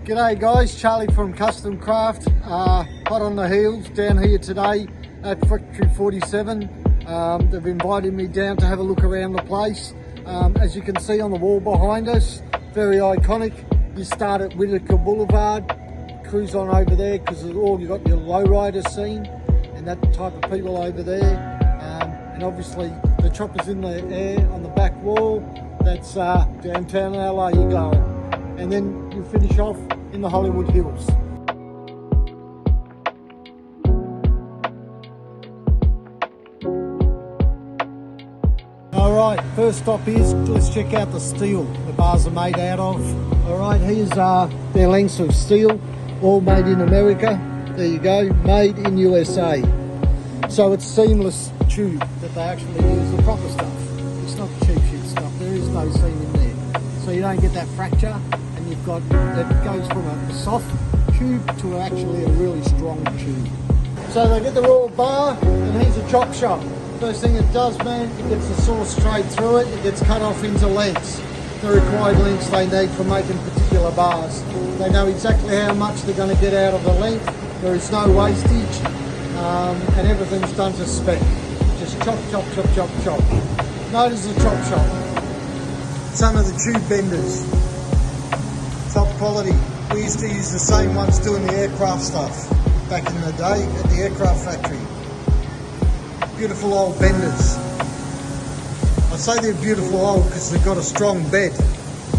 G'day guys, Charlie from Custom Kraft, hot on the heels down here today at Factory 47. They've invited me down to have a look around the place. As you can see on the wall behind us, very iconic. You start at Whitaker Boulevard, cruise on over there because all you got your lowrider scene and that type of people over there. And obviously the chopper's in the air on the back wall. That's downtown LA you're going. And then you finish off in the Hollywood Hills. Alright, first stop is, let's check out the steel the bars are made out of. Alright, here's their lengths of steel, all made in America. There you go, made in USA. So it's seamless tube that they actually use the proper stuff. It's not cheap shit stuff, there is no seam in there. So you don't get that fracture. You've got, it goes from a soft tube to actually a really strong tube. So they get the raw bar, and here's a chop shop. First thing it does, man, it gets the saw straight through it, it gets cut off into lengths, the required lengths they need for making particular bars. They know exactly how much they're going to get out of the length, there is no wastage, and everything's done to spec. Just chop, chop, chop, chop, chop. Notice the chop shop. Some of the tube benders. Top quality. We used to use the same ones doing the aircraft stuff back in the day at the aircraft factory. Beautiful old benders. I say they're beautiful old because they've got a strong bed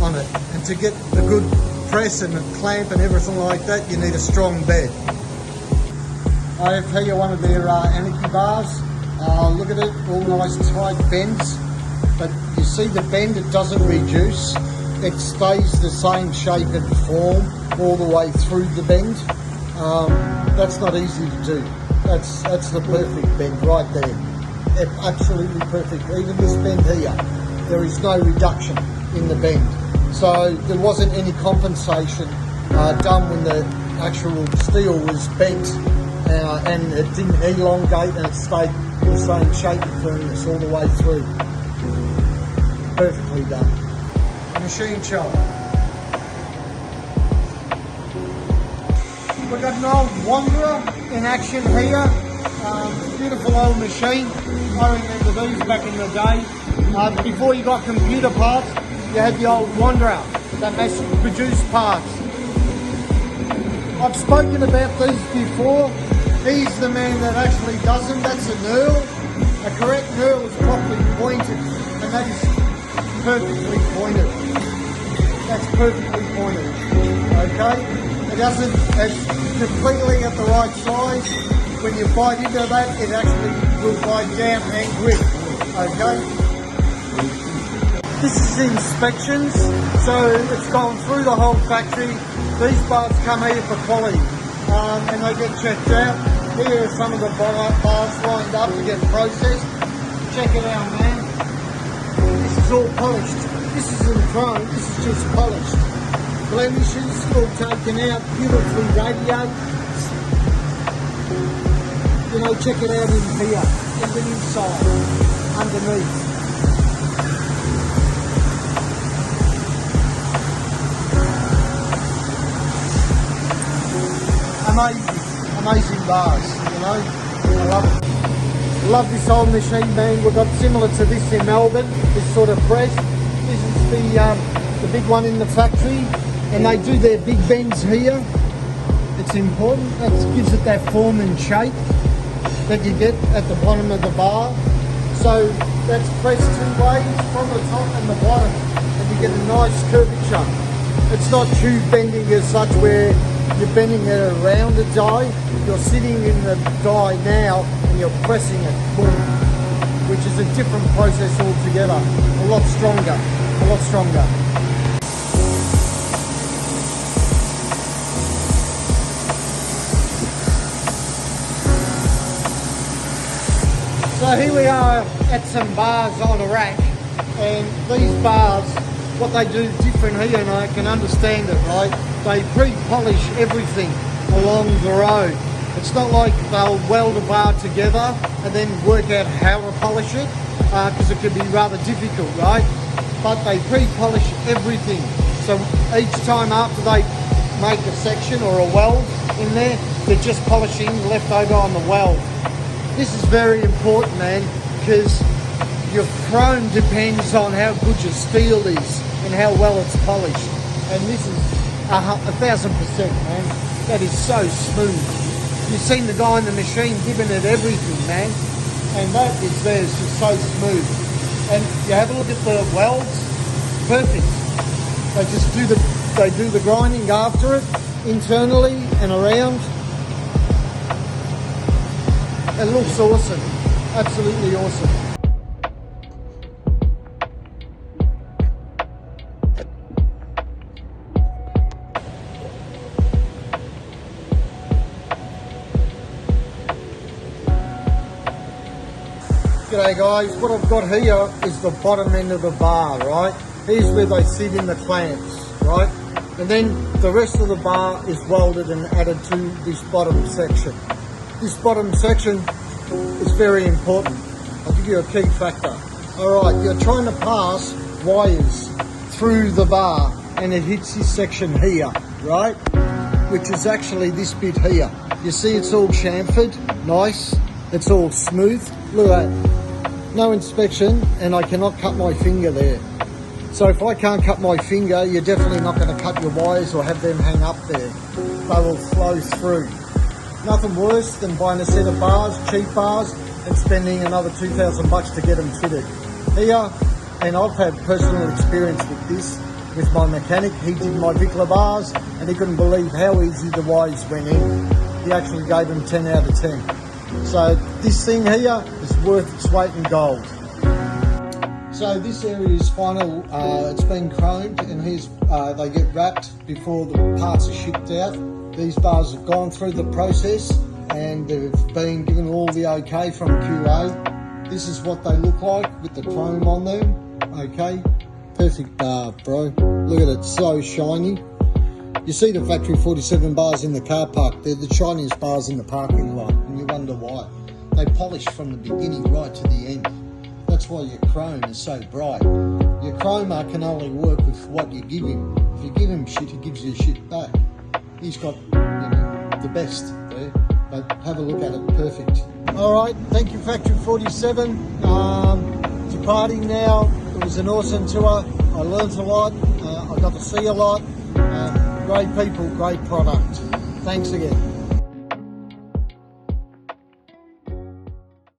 on it, and to get a good press and a clamp and everything like that you need a strong bed. I have here one of their anarchy bars. Look at it, all nice tight bends, but you see the bend, it doesn't reduce. It stays the same shape and form all the way through the bend. That's not easy to do. That's the perfect bend right there. It's absolutely perfect. Even this bend here, there is no reduction in the bend. So there wasn't any compensation done when the actual steel was bent and it didn't elongate and it stayed the same shape and firmness all the way through. Perfectly done. Machine shop. We've got an old Wanderer in action here. Beautiful old machine. I remember these back in the day. Before you got computer parts, you had the old Wanderer that mass-produced parts. I've spoken about these before. He's the man that actually does them. That's a knurl. A correct knurl is properly pointed, and that is perfectly pointed. That's perfectly pointed. Okay? It's completely at the right size. When you bite into that, it actually will bite down and grip. Okay? This is inspections, so it's gone through the whole factory. These bars come here for quality, and they get checked out. Here are some of the bars lined up to get processed. Check it out, man. This is all polished. This isn't chrome, this is just polished. Blemishes all taken out, beautifully radiated. You know, check it out in here, in the inside, underneath. Amazing bars, you know. I love it. Love this old machine, man. We've got similar to this in Melbourne, this sort of press. This is the big one in the factory, and they do their big bends here. It's important. That gives it that form and shape that you get at the bottom of the bar. So that's pressed two ways, from the top and the bottom, and you get a nice curvature. It's not tube bending as such where you're bending it around the die. You're sitting in the die now and you're pressing it, boom, which is a different process altogether. A lot stronger, a lot stronger. So here we are at some bars on a rack, and these bars, what they do different here, and I can understand it, right? They pre-polish everything along the road. It's not like they'll weld a bar together and then work out how to polish it, because it can be rather difficult, right? But they pre-polish everything. So each time after they make a section or a weld in there. They're just polishing left over on the weld. This is very important, man, because your chrome depends on how good your steel is and how well it's polished. And this is 1,000%, man. That is so smooth. You've seen the guy in the machine giving it everything, man. And that is there, it's just so smooth. And you have a look at the welds, perfect. They just do the grinding after it, internally and around. It looks awesome, absolutely awesome. G'day guys, what I've got here is the bottom end of the bar, right? Here's where they sit in the clamps, right? And then the rest of the bar is welded and added to this bottom section. This bottom section is very important. I'll give you a key factor. All right, you're trying to pass wires through the bar and it hits this section here, right? Which is actually this bit here. You see it's all chamfered, nice. It's all smooth. Look at that. No inspection, and I cannot cut my finger there. So if I can't cut my finger, you're definitely not going to cut your wires or have them hang up there. They will flow through. Nothing worse than buying a set of bars, cheap bars, and spending another $2,000 to get them fitted. Here, and I've had personal experience with this, with my mechanic. He did my Vikla bars, and he couldn't believe how easy the wires went in. He actually gave them 10 out of 10. So this thing here is worth its weight in gold. So this area is final, it's been chromed, and here's, they get wrapped before the parts are shipped out. These bars have gone through the process and they've been given all the okay from QA. This is what they look like with the chrome on them, okay? Perfect bar, bro. Look at it, so shiny. You see the factory 47 bars in the car park, they're the shiniest bars in the parking lot, and you wonder why. They polish from the beginning right to the end. That's why your chrome is so bright. Your chromer can only work with what you give him. If you give him shit, he gives you shit back. He's got, you know, the best there, but have a look at it, perfect. All right, thank you Factory 47. Departing now, it was an awesome tour. I learned a lot, I got to see a lot. Great people, great product. Thanks again.